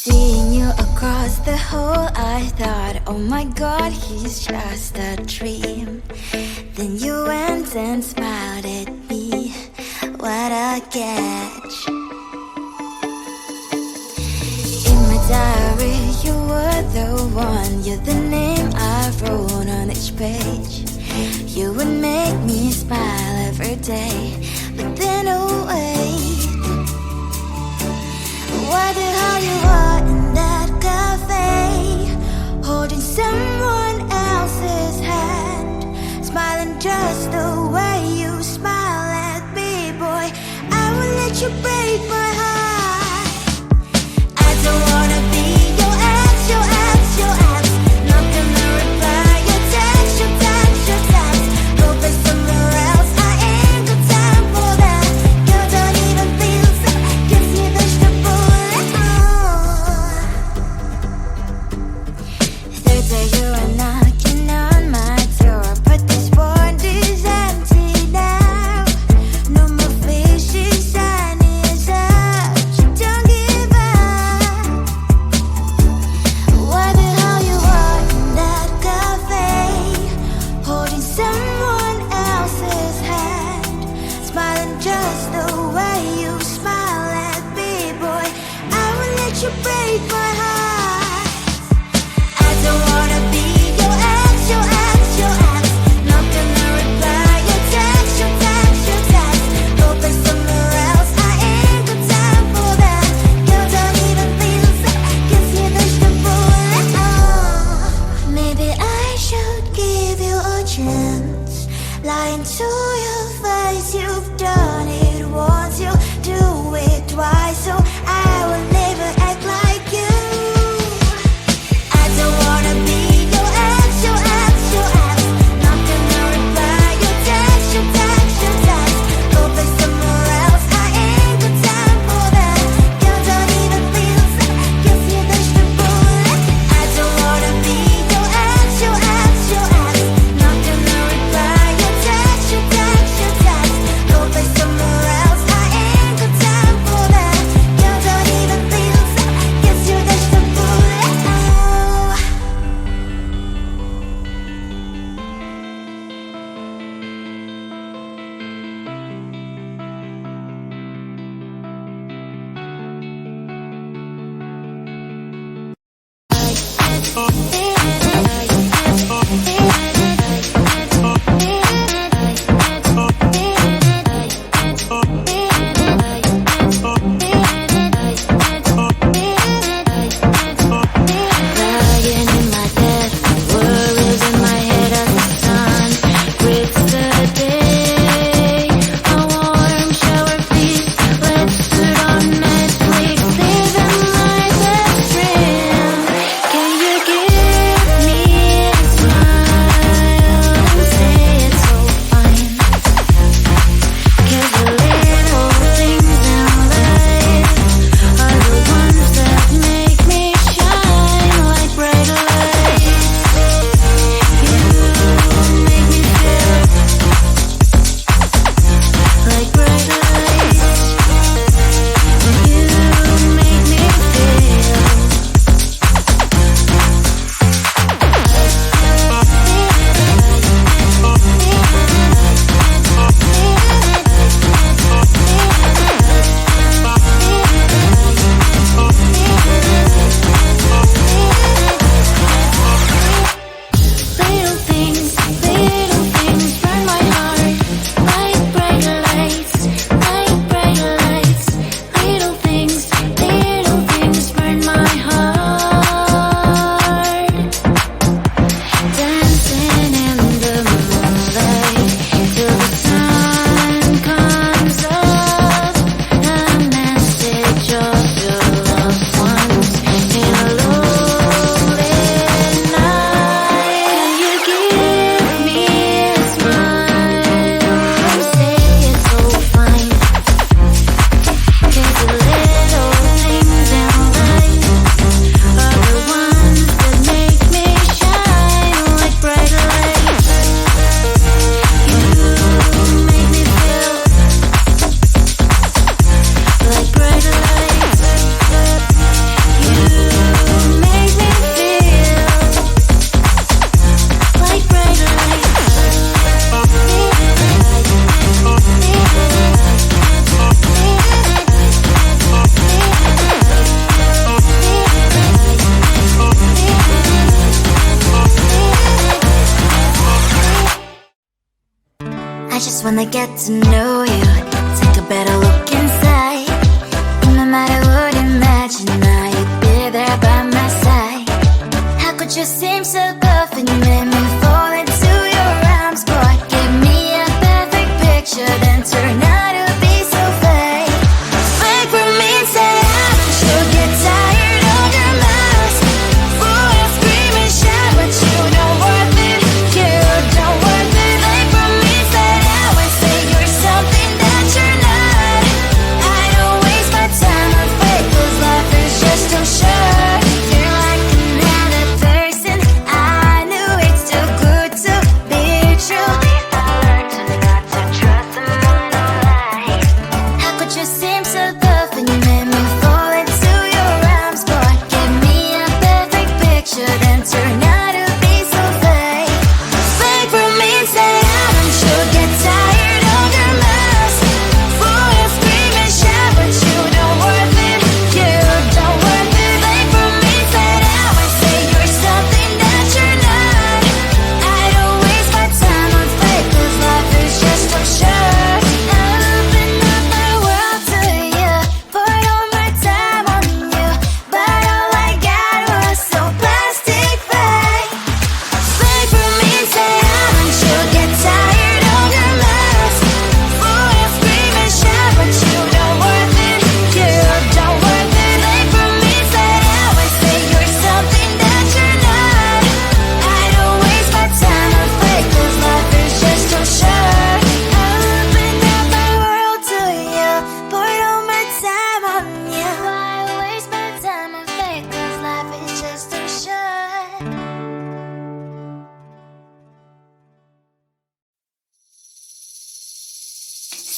Seeing you across the hall, I thought, oh my god, he's just a dream. Then you went and smiled at me, what a catch. In my diary, you were the one, you're the name I wrote on each page. You would make me smile every day, but then oh wait, wonder how you are in that cafe, holding someone else's hand, smiling just the way you smile at me, boy. I will let you break my heart. I don't wanna be your ex, your ex, your ex. Not gonna reply your text, your text, your text. Go play somewhere else, I ain't got time for that. You don't even feel so, gives me vegetable. Third day you are knocking on my door, but this one is empty now. No more fishes, sun is up. You don't give up. when they get to know you. Take a better look inside. No matter what, imagine now you'd be there by my side. How could you seem so perfect? You made me fall into your arms, boy. Give me a perfect picture, then turn out to be so fake. Fake for me, say I'm sure get tired of your mouth. Fool and scream and shout, but you don't worth it. You don't worth it. Fake for me, say I would say you're something that you're not. I don't waste my time on fake, 'cause life is just too short. You're like another person. I knew it's too good to be true. I learned to not to trust someone no lie. How could you seem so perfect? You made me fall into your arms, boy. Give me a perfect picture, then turn out to be so fake. Fake for me, say I'm sure get tired of your mess. Fool and scream and shout, but you don't worth it. You don't worth it. Fake for me, say I would say you're something that you're not. I don't waste my time on fake, 'cause life is just too short. I open up my world to you, poured all my time on you, but all I got was so plastic fake. Fake for me, say I'm sure get tired of your mess. Fool and scream and shout, but you don't worth it. You don't worth it. Fake for me, say I would say you're something that you're not. I don't waste my time on fake, 'cause life is just too short. I opened up my world to you, poured all my time on you. Why waste my time on fake, 'cause life is just too short.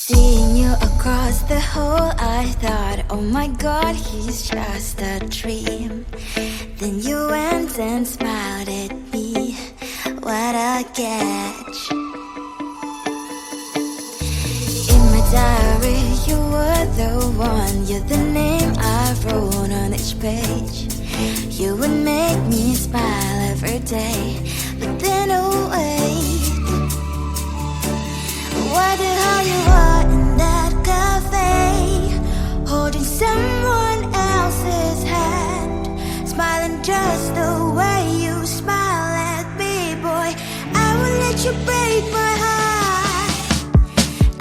Seeing you across the hall, I thought, oh my god, he's just a dream. Then you went and smiled at me. What a catch. In my diary, you were the one. You're the name I wrote on each page. You would make me smile every day. But then, oh wait, what the hell you are in that cafe, holding someone else's hand, smiling just the way you smile at me, boy. I will let you break my heart.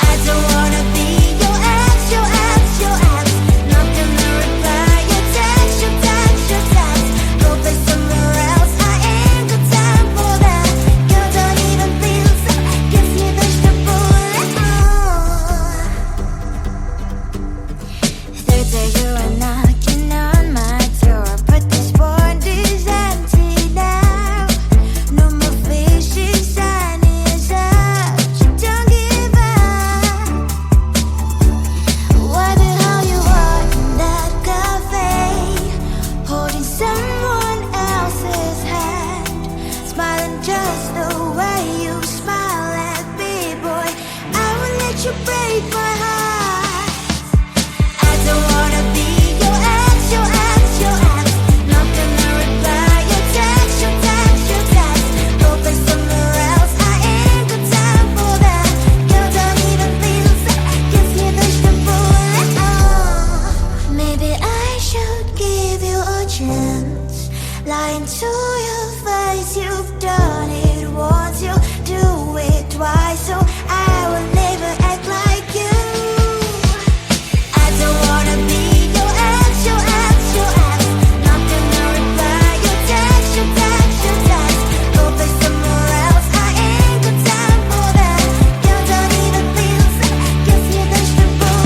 I don't wanna be your ex, your ex, your ex. Not gonna reply your text, your text, your text. Go play somewhere else, I ain't got time for that. Girl, don't even feel so, gives me vegetable. Third day you are knocking on my door, but this one is empty now. No more faces, sun is up. You don't give up. What the hell you are in that cafe, holding someone else's hand, smiling just the way you smile at me, boy. I will let you break my heart. I don't wanna be your ex, your ex, your ex. Not gonna reply your text, your text, your text. Go play somewhere else, I ain't got time for that. Girl, don't even feel so, gives me vegetable. Maybe I should give you a chance. Lying to your face, you've done it once, you do it twice, so I will never act like you. I don't wanna be your ex, your ex, your ex. Not gonna reply your text, your text, your text. Go play somewhere else, I ain't got time for that. Girl, don't even feel so, gives me vegetable.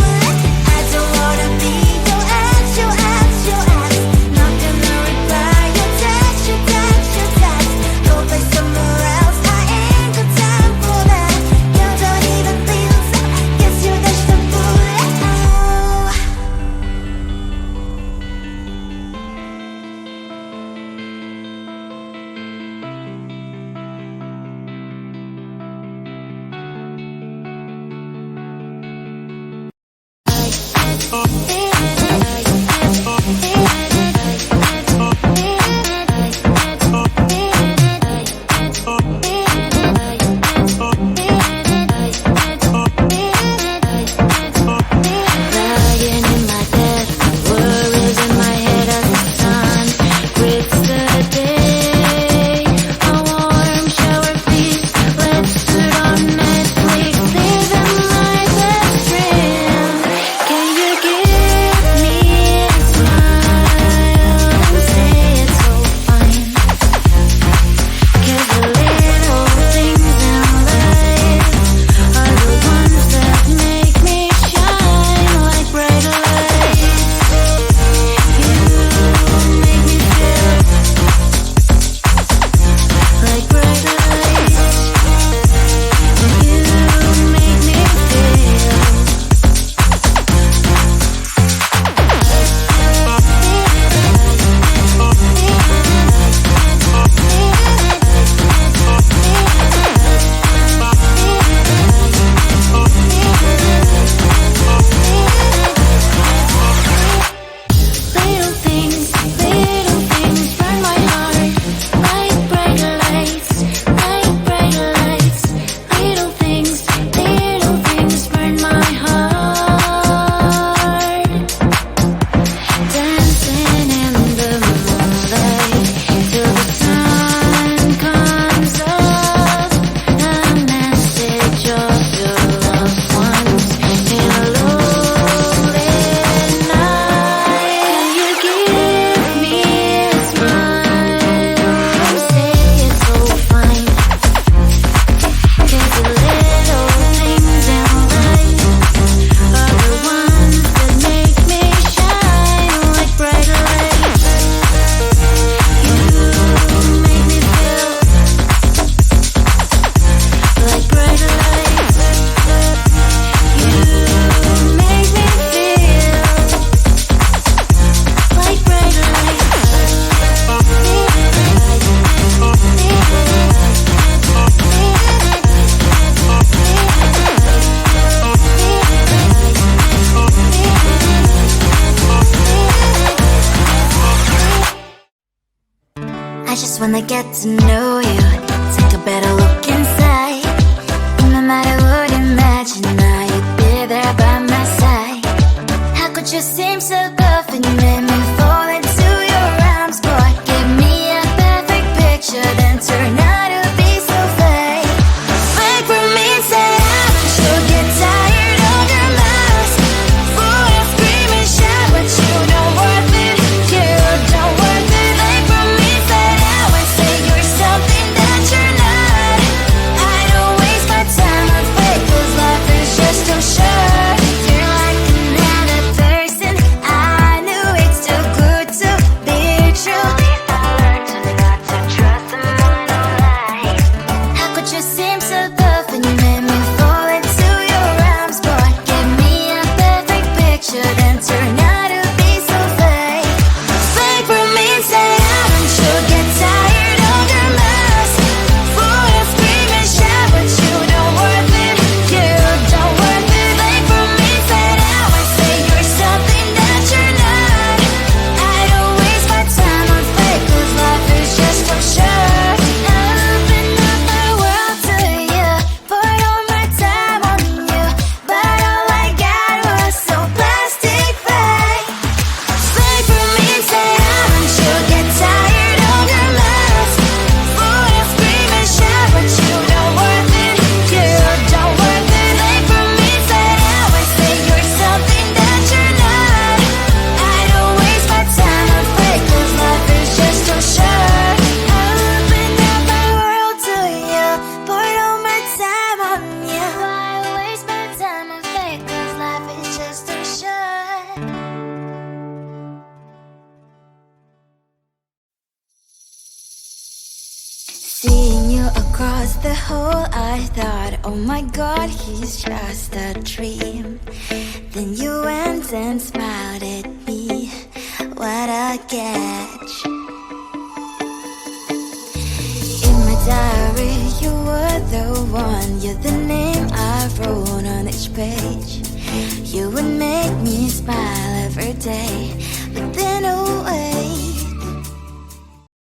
I don't wanna be your ex, your ex, your ex. Not gonna reply your text, your text, your text. Go play somewhere just wanna get to know you. Take a better look inside. No matter what, imagine now you'd be there by my side. How could you seem so perfect? You made me fall into your arms, boy. Give me a perfect picture, then turn out to be so fake. Fake for me, say I'm sure get tired of your mask. Fool and scream and shout, but you don't worth it. You don't worth it. Fake for me, say I would say you're something that you're not. I don't waste my time on fake, 'cause life is just too short. You're like another person. I knew it's too good to be true. I learned to not to trust someone online. How could you seem so perfect? You made me fall into your arms, boy. Give me a perfect picture, then turn out to be so fake. Fake for me, say I'm sure get tired of your mask. Fool and scream and shout, but you don't worth it. You don't worth it. Fake for me, say I would say you're something that you're not. I don't waste my time on fake, 'cause life is just too short. I open up my world to you, poured all my time on you, but all I got was so plastic fake. Fake for me, say I'm sure get tired of your mask. Fool and scream and shout, but you don't worth it. You don't worth it. Fake for me, say I would say you're something that you're not. I don't waste my time on fake, 'cause life is just too short. I opened up my world to you, poured all my time on you. Why waste my time on fake, 'cause life is just too short. Seeing you across the hall, I thought, oh my god, he's just a dream. Then you went and smiled at me. What a catch. In my diary, you were the one. You're the name I wrote on each page. You would make me smile every day.